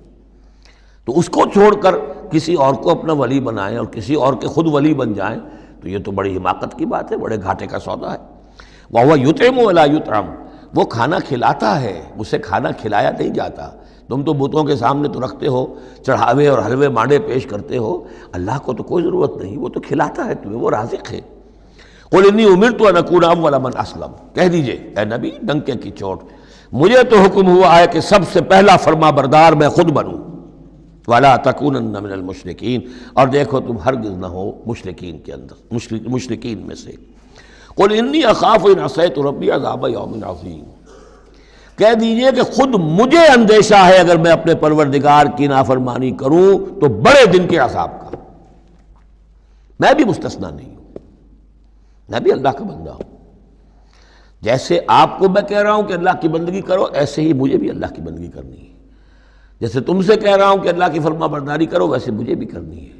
تو اس کو چھوڑ کر کسی اور کو اپنا ولی بنائیں اور کسی اور کے خود ولی بن جائیں، تو یہ تو بڑی حماقت کی بات ہے، بڑے گھاٹے کا سودا ہے۔ وَهُوَ يُطْعِمُ وَلَا يُطْعَمُ، وہ کھانا کھلاتا ہے، اسے کھانا کھلایا نہیں جاتا۔ تم تو بتوں کے سامنے تو رکھتے ہو، چڑھاوے اور حلوے مانڈے پیش کرتے ہو، اللہ کو تو کوئی ضرورت نہیں، وہ تو کھلاتا ہے تمہیں، وہ رازق ہے۔ قُلْ إِنِّي أُمِرْتُ أَنْ أَكُونَ أَوَّلَ مَنْ أَسْلَمَ، کہہ دیجئے اے نبی ڈنکے کی چوٹ، مجھے تو حکم ہوا ہے کہ سب سے پہلا فرما بردار میں خود بنوں، وَلَا تَكُونَنَّ مِنَ الْمُشْرِكِينَ، اور دیکھو تم ہرگز نہ ہو مشرکین کے اندر، مشرکین میں سے۔ قُلْ إِنِّي أَخَافُ إِنْ عَصَيْتُ رَبِّي عَذَابَ يَوْمٍ عَظِيمٍ، کہہ دیجئے کہ خود مجھے اندیشہ ہے اگر میں اپنے پروردگار کی نافرمانی کروں تو بڑے دن کے عذاب کا۔ میں بھی مستثنیٰ نہیں ہوں، میں بھی اللہ کا بندہ ہوں۔ جیسے آپ کو میں کہہ رہا ہوں کہ اللہ کی بندگی کرو، ایسے ہی مجھے بھی اللہ کی بندگی کرنی ہے۔ جیسے تم سے کہہ رہا ہوں کہ اللہ کی فرما برداری کرو، ویسے مجھے بھی کرنی ہے۔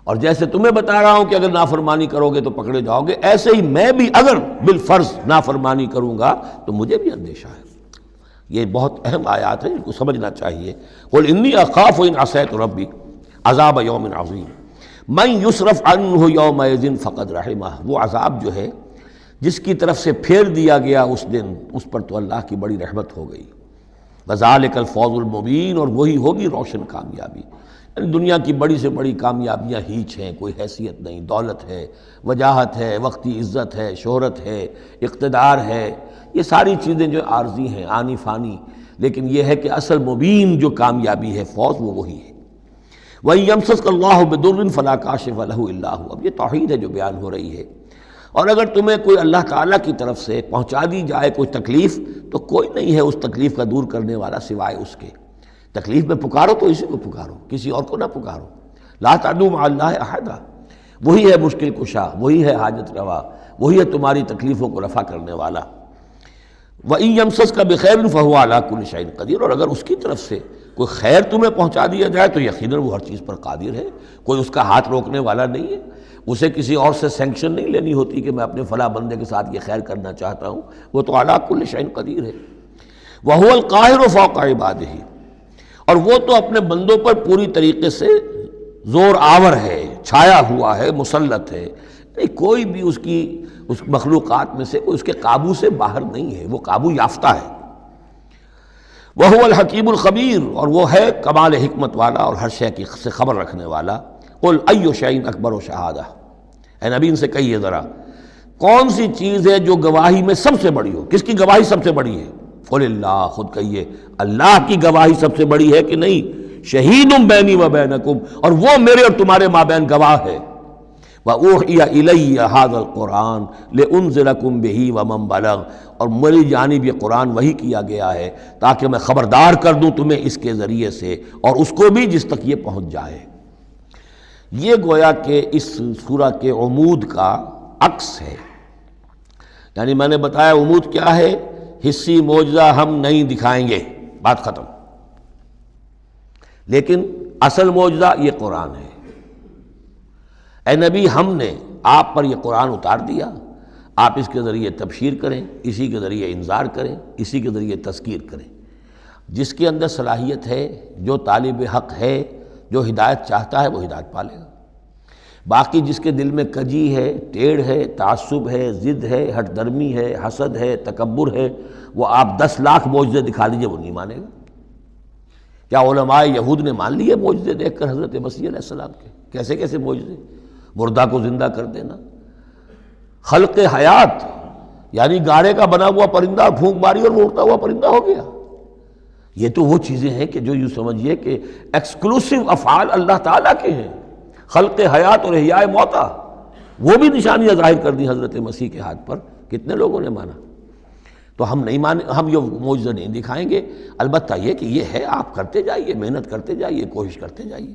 اور جیسے تمہیں بتا رہا ہوں کہ اگر نافرمانی کرو گے تو پکڑے جاؤ گے، ایسے ہی میں بھی اگر بالفرض نافرمانی کروں گا تو مجھے بھی اندیشہ ہے۔ یہ بہت اہم آیات ہیں، ان کو سمجھنا چاہیے۔ قل انی اخاف ان عصیت ربی عذاب یوم عظیم من یصرف عنہ یومئذ فقد رحمہ، وہ عذاب جو ہے جس کی طرف سے پھیر دیا گیا اس دن، اس پر تو اللہ کی بڑی رحمت ہو گئی۔ وذالک الفوز المبین، اور وہی ہوگی روشن کامیابی۔ یعنی دنیا کی بڑی سے بڑی کامیابیاں ہیچ ہیں، کوئی حیثیت نہیں، دولت ہے، وجاہت ہے، وقتی عزت ہے، شہرت ہے، اقتدار ہے، یہ ساری چیزیں جو عارضی ہیں، آنی فانی، لیکن یہ ہے کہ اصل مبین جو کامیابی ہے، فوز، وہ وہی ہے۔ وَإِن يَمْسَسْكَ اللَّهُ بِضُرٍّ فَلَا كَاشِفَ لَهُ إِلَّا هُوَ، اب یہ توحید ہے جو بیان ہو رہی ہے۔ اور اگر تمہیں کوئی اللہ تعالیٰ کی طرف سے پہنچا دی جائے کوئی تکلیف، تو کوئی نہیں ہے اس تکلیف کا دور کرنے والا سوائے اس کے۔ تکلیف میں پکارو تو اسی کو پکارو، کسی اور کو نہ پکارو۔ لا تدعوا مع اللہ احدا، وہی ہے مشکل کشا، وہی ہے حاجت روا، وہی ہے تمہاری تکلیفوں کو رفع کرنے والا۔ وَإِن يَمْسَسْكَ بِخَيْرٍ فَهُوَ عَلَىٰ كُلِّ شَيْءٍ قَدِيرٌ، اور اگر اس کی طرف سے کوئی خیر تمہیں پہنچا دیا جائے تو یقیناً وہ ہر چیز پر قادر ہے، کوئی اس کا ہاتھ روکنے والا نہیں ہے۔ اسے کسی اور سے سینکشن نہیں لینی ہوتی کہ میں اپنے فلاں بندے کے ساتھ یہ خیر کرنا چاہتا ہوں، وہ تو عَلَىٰ كُلِّ شَيْءٍ قدیر ہے۔ وَهُوَ الْقَاهِرُ فَوْقَ عِبَادِهِ، اور وہ تو اپنے بندوں پر پوری طریقے سے زور آور ہے، چھایا ہوا ہے، مسلط ہے، کوئی بھی اس مخلوقات میں سے کوئی اس کے قابو سے باہر نہیں ہے، وہ قابو یافتہ ہے۔ وَهُوَ الْحَكِيمُ الْخَبِيرُ، اور وہ ہے کمال حکمت والا اور ہر شے کی سے خبر رکھنے والا۔ قُلْ أَيُّ شَيْءٍ أَكْبَرُ شَهَادَةٍ، اے نبی ان سے کہیے ذرا کون سی چیز ہے جو گواہی میں سب سے بڑی ہو؟ کس کی گواہی سب سے بڑی ہے؟ قُلِ اللَّهُ، خود کہیے اللہ کی گواہی سب سے بڑی ہے کہ نہیں؟ شہید بینی و بینکم، اور وہ میرے اور تمہارے مابین گواہ ہے۔ وَأُوحِيَ إِلَيَّ هَذَا الْقُرْآنُ لِأُنذِرَكُم بِهِ وَمَن بَلَغَ، اور میری جانب یہ قرآن وحی کیا گیا ہے تاکہ میں خبردار کر دوں تمہیں اس کے ذریعے سے، اور اس کو بھی جس تک یہ پہنچ جائے۔ یہ گویا کہ اس سورہ کے عمود کا عکس ہے۔ یعنی میں نے بتایا عمود کیا ہے، حصی معجزہ ہم نہیں دکھائیں گے، بات ختم، لیکن اصل معجزہ یہ قرآن ہے۔ اے نبی ہم نے آپ پر یہ قرآن اتار دیا، آپ اس کے ذریعے تبشیر کریں، اسی کے ذریعے انذار کریں، اسی کے ذریعے تذکیر کریں۔ جس کے اندر صلاحیت ہے، جو طالب حق ہے، جو ہدایت چاہتا ہے، وہ ہدایت پالے گا۔ باقی جس کے دل میں کجی ہے، ٹیڑھ ہے، تعصب ہے، ضد ہے، ہٹ درمی ہے، حسد ہے، تکبر ہے، وہ آپ 10 لاکھ معجزے دکھا دیجئے وہ نہیں مانے گا۔ کیا علماء یہود نے مان لیے معجزے دیکھ کر حضرت مسیح علیہ السلام کے؟ کیسے کیسے معجزے، مردہ کو زندہ کر دینا، خلق حیات، یعنی گاڑے کا بنا ہوا پرندہ پھونک ماری اور وہ اڑتا ہوا پرندہ ہو گیا۔ یہ تو وہ چیزیں ہیں کہ جو یوں سمجھیے کہ ایکسکلوسیو افعال اللہ تعالیٰ کے ہیں، خلق حیات اور احیاء موتا، وہ بھی نشانیاں ظاہر کر دی حضرت مسیح کے ہاتھ پر، کتنے لوگوں نے مانا؟ تو ہم نہیں مانے، ہم یہ معجزہ نہیں دکھائیں گے، البتہ یہ کہ یہ ہے، آپ کرتے جائیے، محنت کرتے جائیے، کوشش کرتے جائیے۔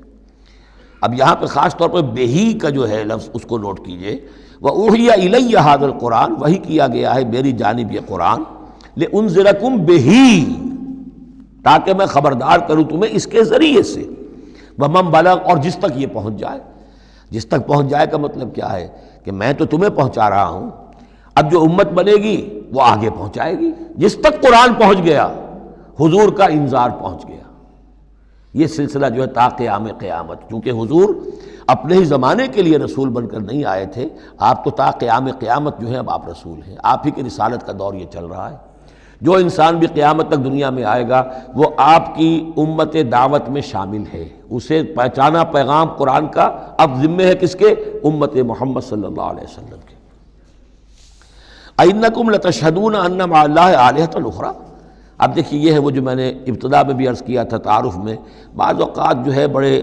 اب یہاں پہ خاص طور پر بہی کا جو ہے لفظ اس کو نوٹ کیجئے، وَأُوحِيَ إِلَيَّ هَذَا الْقُرْآنُ، وحی کیا گیا ہے میری جانب یہ قرآن، لِأُنذِرَكُم بِهِ، تاکہ میں خبردار کروں تمہیں اس کے ذریعے سے، وَمَن بَلَغَ، اور جس تک یہ پہنچ جائے۔ جس تک پہنچ جائے کا مطلب کیا ہے کہ میں تو تمہیں پہنچا رہا ہوں، اب جو امت بنے گی وہ آگے پہنچائے گی۔ جس تک قرآن پہنچ گیا، حضور کا انذار پہنچ گیا۔ یہ سلسلہ جو ہے تا قیام قیامت، کیونکہ حضور اپنے ہی زمانے کے لیے رسول بن کر نہیں آئے تھے، آپ تو تا قیام قیامت جو ہے اب آپ رسول ہیں، آپ ہی کی رسالت کا دور یہ چل رہا ہے۔ جو انسان بھی قیامت تک دنیا میں آئے گا وہ آپ کی امت دعوت میں شامل ہے، اسے پہچانا پیغام قرآن کا اب ذمہ ہے کس کے؟ امت محمد صلی اللہ علیہ وسلم کے۔ اِنَّکُمْ لَتَشْهَدُونَ أَنَّ مَعَ اللَّهِ آلِهَةً أُخْرَىٰ، اب دیکھیے یہ ہے وہ جو میں نے ابتدا میں بھی عرض کیا تھا تعارف میں، بعض اوقات جو ہے بڑے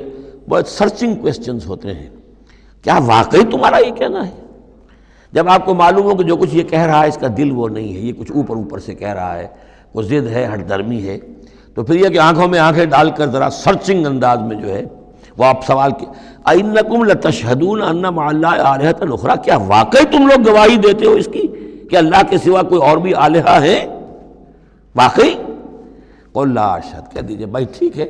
سرچنگ کویسچنز ہوتے ہیں، کیا واقعی تمہارا یہ کہنا ہے؟ جب آپ کو معلوم ہو کہ جو کچھ یہ کہہ رہا ہے اس کا دل وہ نہیں ہے، یہ کچھ اوپر اوپر سے کہہ رہا ہے، وہ ضد ہے، ہٹ درمی ہے، تو پھر یہ کہ آنکھوں میں آنکھیں ڈال کر ذرا سرچنگ انداز میں جو ہے وہ آپ سوال کی اَإِنَّكُمْ لَتَشْهَدُونَ أَنَّ مَعَ اللَّهِ آلِهَةً أُخْرَىٰ، کیا واقعی تم لوگ گواہی دیتے ہو اس کی کہ اللہ کے سوا کوئی اور بھی الہہ ہے؟ واقعی؟ قُل لَا أَشْهَدُ، کہہ دیجئے بھائی ٹھیک ہے،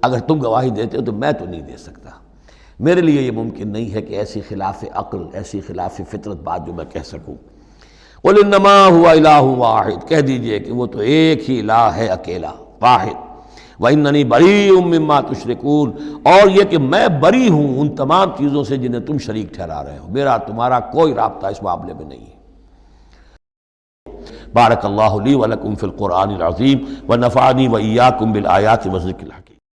اگر تم گواہی دیتے ہو تو میں تو نہیں دے سکتا، میرے لیے یہ ممکن نہیں ہے کہ ایسی خلاف عقل، ایسی خلاف فطرت بات جو میں کہہ سکوں۔ قُلْ إِنَّمَا هُوَ إِلَٰهٌ وَاحِدٌ، کہہ دیجئے کہ وہ تو ایک ہی الہ ہے، اکیلا، واحد۔ وَإِنَّنِي بَرِيءٌ مِّمَّا تُشْرِكُونَ، اور یہ کہ میں بری ہوں ان تمام چیزوں سے جنہیں تم شریک ٹھہرا رہے ہو، میرا تمہارا کوئی رابطہ اس معاملے میں نہیں ہے۔ بارک اللہ لی ولکم فی القرآن العظیم ونفعنی وإیاکم بالآیات والذکر الحکیم۔